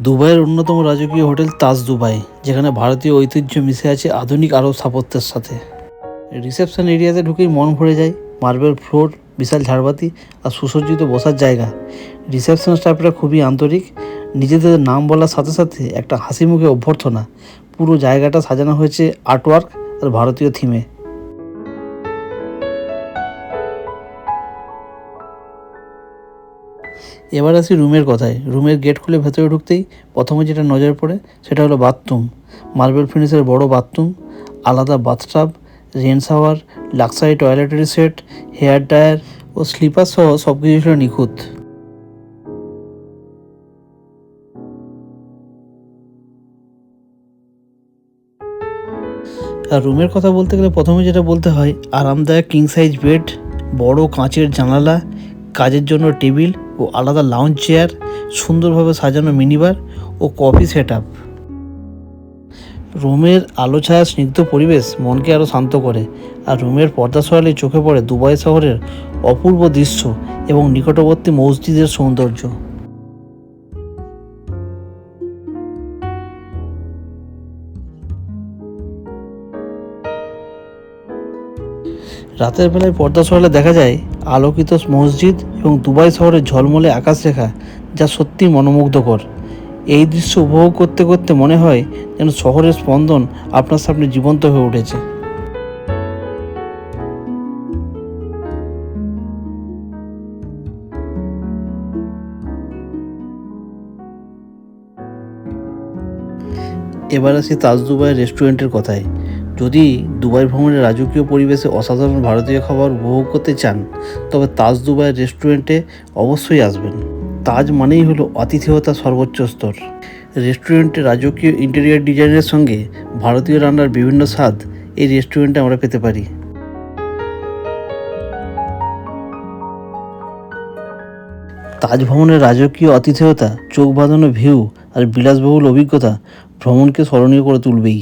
দুবাইয়ের অন্যতম রাজকীয় হোটেল তাজ দুবাই, যেখানে ভারতীয় ঐতিহ্য মিশে আছে আধুনিক আরব স্থাপত্যের সাথে। রিসেপশন এরিয়াতে ঢুকেই মন ভরে যায়। মার্বেল ফ্লোর, বিশাল ঝাড়বাতি আর সুসজ্জিত বসার জায়গা। রিসেপশন স্টাফরা খুবই আন্তরিক, নিজেদের নাম বলার সাথে সাথে একটা হাসি মুখে অভ্যর্থনা। পুরো জায়গাটা সাজানো হয়েছে আর্টওয়ার্ক আর ভারতীয় থিমে। এবার আসি রুমের কথায়। রুমের গেট খুলে ভেতরে ঢুকতেই প্রথমে যেটা নজর পড়ে সেটা হলো বাথরুম। মার্বেল ফিনিশের বড় বাথরুম, আলাদা bathtub, rain shower, luxury toiletry set, hair dryer ও স্লিপার সহ সব কিছু ছিল নিখুঁত। আর রুমের কথা বলতে গেলে প্রথমে যেটা বলতে হয়, আরামদায়ক কিং সাইজ বেড, বড় কাঁচের জানালা, কাজের জন্য টেবিল ও আলাদা লাউঞ্জ চেয়ার, সুন্দরভাবে সাজানো মিনিবার ও কফি সেট আপ। রুমের আলো ছায়া স্নিগ্ধ পরিবেশ মনকে আরও শান্ত করে। আর রুমের পর্দা সরালে চোখে পড়ে দুবাই শহরের অপূর্ব দৃশ্য এবং নিকটবর্তী মসজিদের সৌন্দর্য। রাতের বেলায় পর্দা সরালে দেখা যায় আলোকিত মসজিদ এবং দুবাই শহরের ঝলমলে আকাশরেখা, যা সত্যি মনোমুগ্ধকর। এই দৃশ্য উপভোগ করতে করতে মনে হয় যেন শহরের স্পন্দন আপনার সামনে জীবন্ত হয়ে উঠেছে। এবার আসি তাজ দুবাই রেস্টুরেন্টের কথায়। যদি দুবাই ভ্রমণের রাজকীয় পরিবেশে অসাধারণ ভারতীয় খাবার উপভোগ করতে চান, তবে তাজ দুবাই রেস্টুরেন্টে অবশ্যই আসবেন। তাজ মানেই হলো আতিথেয়তার সর্বোচ্চ স্তর। রেস্টুরেন্টে রাজকীয় ইন্টেরিয়ার ডিজাইনের সঙ্গে ভারতীয় রান্নার বিভিন্ন স্বাদ এই রেস্টুরেন্টে আমরা পেতে পারি। তাজ ভ্রমণের রাজকীয় আতিথেয়তা, চোখ বাঁধানো ভিউ আর বিলাসবহুল অভিজ্ঞতা ভ্রমণকে স্মরণীয় করে তুলবেই।